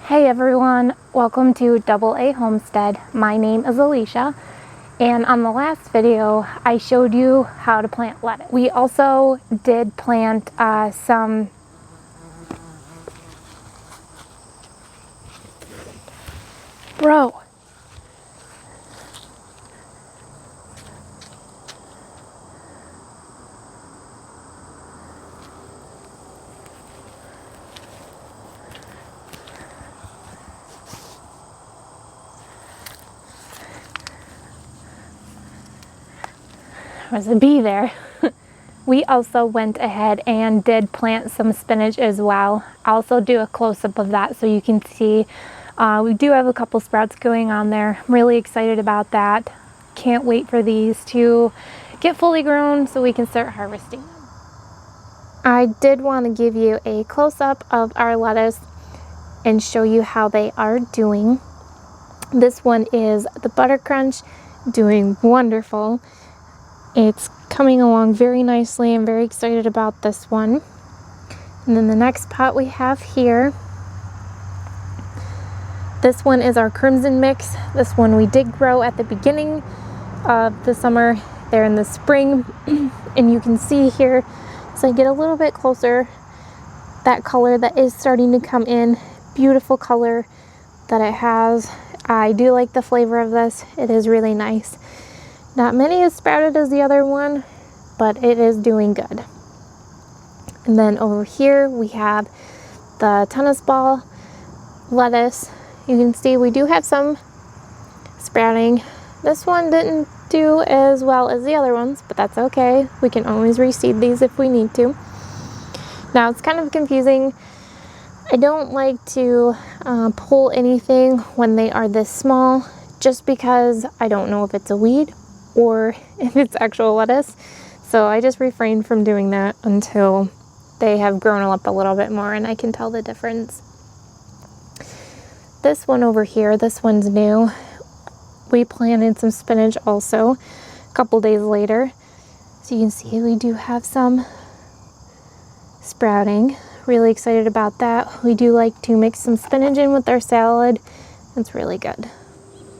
Hey everyone, welcome to Double A Homestead. My name is Alicia, and on the last video I showed you how to plant lettuce. We also did plant some bro. There's a bee there. We also went ahead and did plant some spinach as well. I'll also do a close-up of that so you can see. We do have a couple sprouts going on there. I'm really excited about that. Can't wait for these to get fully grown so we can start harvesting them. I did want to give you a close-up of our lettuce and show you how they are doing. This one is the Butter Crunch, doing wonderful. It's coming along very nicely. I'm very excited about this one. And then the next pot we have here, this one is our Crimson Mix. This one we did grow at the beginning of the summer, there in the spring. And you can see here, as I get a little bit closer, that color that is starting to come in. Beautiful color that it has. I do like the flavor of this. It is really nice. Not many as sprouted as the other one, but it is doing good. And then over here we have the tennis ball lettuce. You can see we do have some sprouting. This one didn't do as well as the other ones, but that's okay. We can always reseed these if we need to. Now it's kind of confusing. I don't like to pull anything when they are this small, just because I don't know if it's a weed or if it's actual lettuce. So I just refrain from doing that until they have grown up a little bit more and I can tell the difference. This one over here, this one's new. We planted some spinach also a couple days later. So you can see we do have some sprouting. Really excited about that. We do like to mix some spinach in with our salad. It's really good.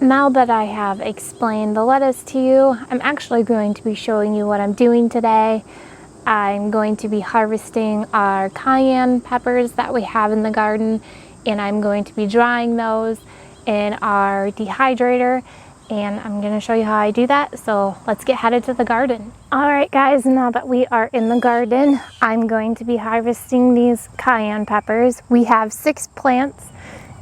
Now that I have explained the lettuce to you, I'm actually going to be showing you what I'm doing today. I'm going to be harvesting our cayenne peppers that we have in the garden, and I'm going to be drying those in our dehydrator, and I'm going to show you how I do that. So let's get headed to the garden. Alright guys, now that we are in the garden, I'm going to be harvesting these cayenne peppers. We have 6 plants,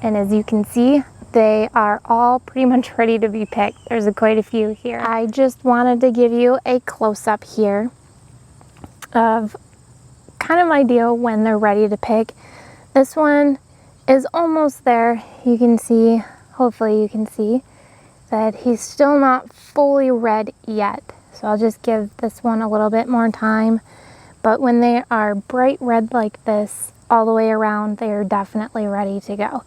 and as you can see, they are all pretty much ready to be picked. There's quite a few here. I just wanted to give you a close-up here of kind of idea when they're ready to pick. This one is almost there. You can see, hopefully you can see, that he's still not fully red yet. So I'll just give this one a little bit more time. But when they are bright red like this all the way around, they are definitely ready to go.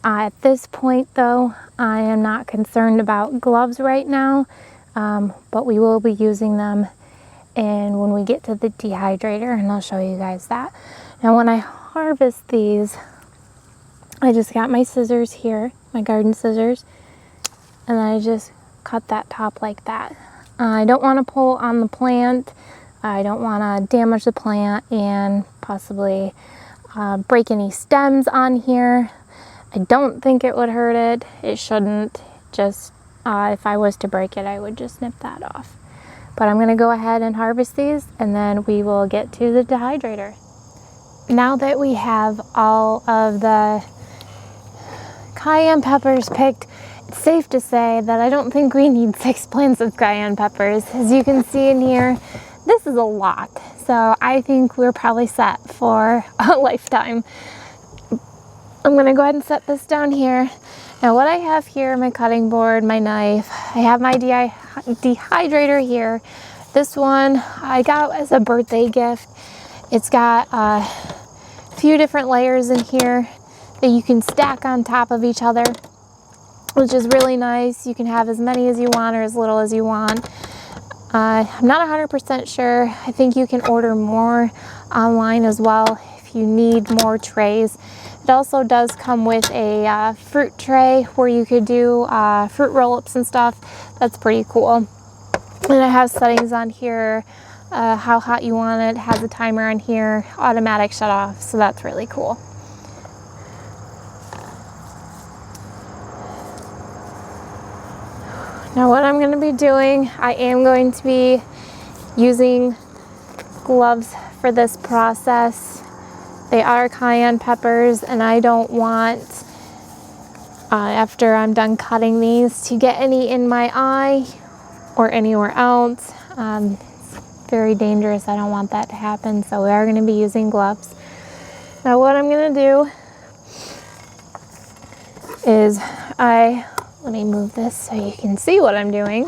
At this point though, I am not concerned about gloves right now, but we will be using them when we get to the dehydrator, and I'll show you guys that. Now when I harvest these, I just got my scissors here, my garden scissors, and I just cut that top like that. I don't want to pull on the plant. I don't want to damage the plant and possibly break any stems on here. I don't think it would hurt it. It shouldn't. Just if I was to break it, I would just snip that off. But I'm going to go ahead and harvest these, and then we will get to the dehydrator. Now that we have all of the cayenne peppers picked, it's safe to say that I don't think we need 6 plants of cayenne peppers. As you can see in here, this is a lot. So I think we're probably set for a lifetime. I'm going to go ahead and set this down here. Now what I have here, my cutting board, my knife, I have my dehydrator here. This one I got as a birthday gift. It's got a few different layers in here that you can stack on top of each other, which is really nice. You can have as many as you want or as little as you want. I'm not 100% sure. I think you can order more online as well if you need more trays. It also does come with a fruit tray where you could do fruit roll-ups and stuff. That's pretty cool. And it has settings on here, how hot you want it. It has a timer on here, automatic shut off, so that's really cool. Now what I'm going to be doing, I am going to be using gloves for this process. They are cayenne peppers, and I don't want, after I'm done cutting these, to get any in my eye or anywhere else. It's very dangerous. I don't want that to happen, so we are going to be using gloves. Now what I'm going to do is let me move this so you can see what I'm doing.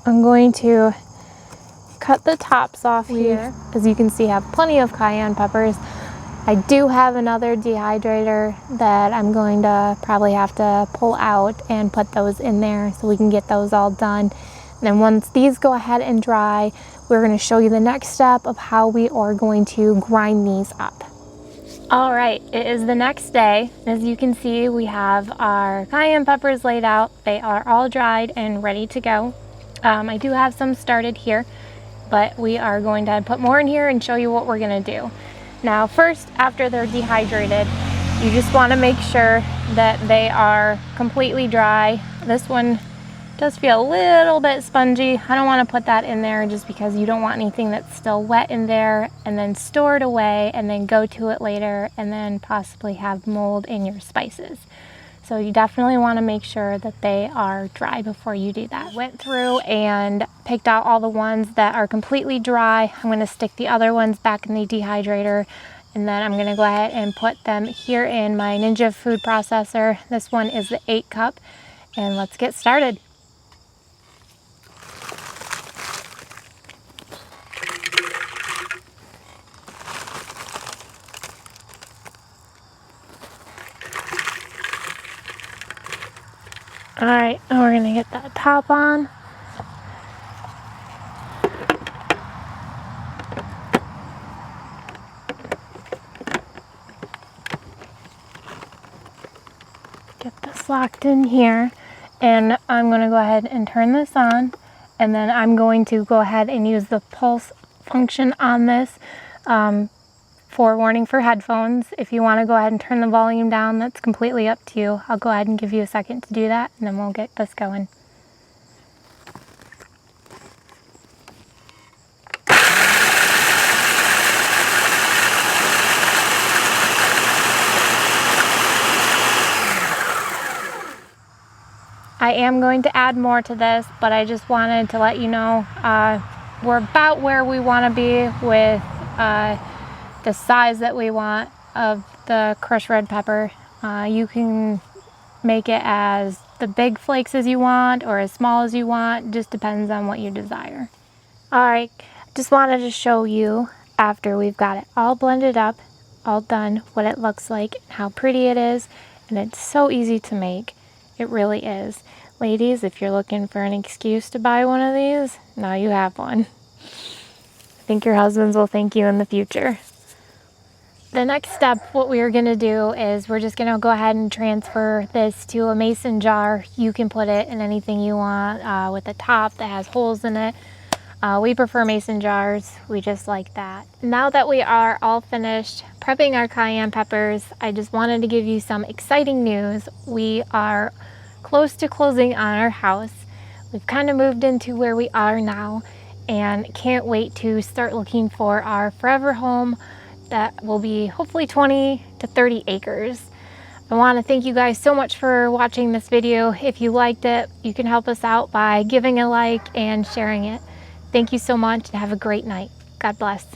I'm going to cut the tops off here. As you can see, I have plenty of cayenne peppers. I do have another dehydrator that I'm going to probably have to pull out and put those in there so we can get those all done. And then once these go ahead and dry, we're going to show you the next step of how we are going to grind these up. All right, it is the next day. As you can see, we have our cayenne peppers laid out. They are all dried and ready to go. I do have some started here, but we are going to put more in here and show you what we're gonna do. Now first, after they're dehydrated, you just want to make sure that they are completely dry. This one does feel a little bit spongy. I don't want to put that in there just because you don't want anything that's still wet in there and then store it away and then go to it later and then possibly have mold in your spices. So you definitely want to make sure that they are dry before you do that. Went through and picked out all the ones that are completely dry. I'm going to stick the other ones back in the dehydrator, and then I'm going to go ahead and put them here in my Ninja food processor. This one is the 8 cup, and let's get started. All right, now we're gonna get that top on. Get this locked in here, and I'm gonna go ahead and turn this on, and then I'm going to go ahead and use the pulse function on this. Forewarning for headphones. If you want to go ahead and turn the volume down, that's completely up to you. I'll go ahead and give you a second to do that, and then we'll get this going. I am going to add more to this, but I just wanted to let you know we're about where we want to be with the size that we want of the crushed red pepper. You can make it as the big flakes as you want or as small as you want, just depends on what you desire. Alright, just wanted to show you after we've got it all blended up, all done, what it looks like, how pretty it is, and it's so easy to make. It really is. Ladies, if you're looking for an excuse to buy one of these, now you have one. I think your husbands will thank you in the future. The next step, what we're going to do is we're just going to go ahead and transfer this to a mason jar. You can put it in anything you want with a top that has holes in it. We prefer mason jars. We just like that. Now that we are all finished prepping our cayenne peppers, I just wanted to give you some exciting news. We are close to closing on our house. We've kind of moved into where we are now and can't wait to start looking for our forever home that will be hopefully 20 to 30 acres. I want to thank you guys so much for watching this video. If you liked it, you can help us out by giving a like and sharing it. Thank you so much and have a great night. God bless.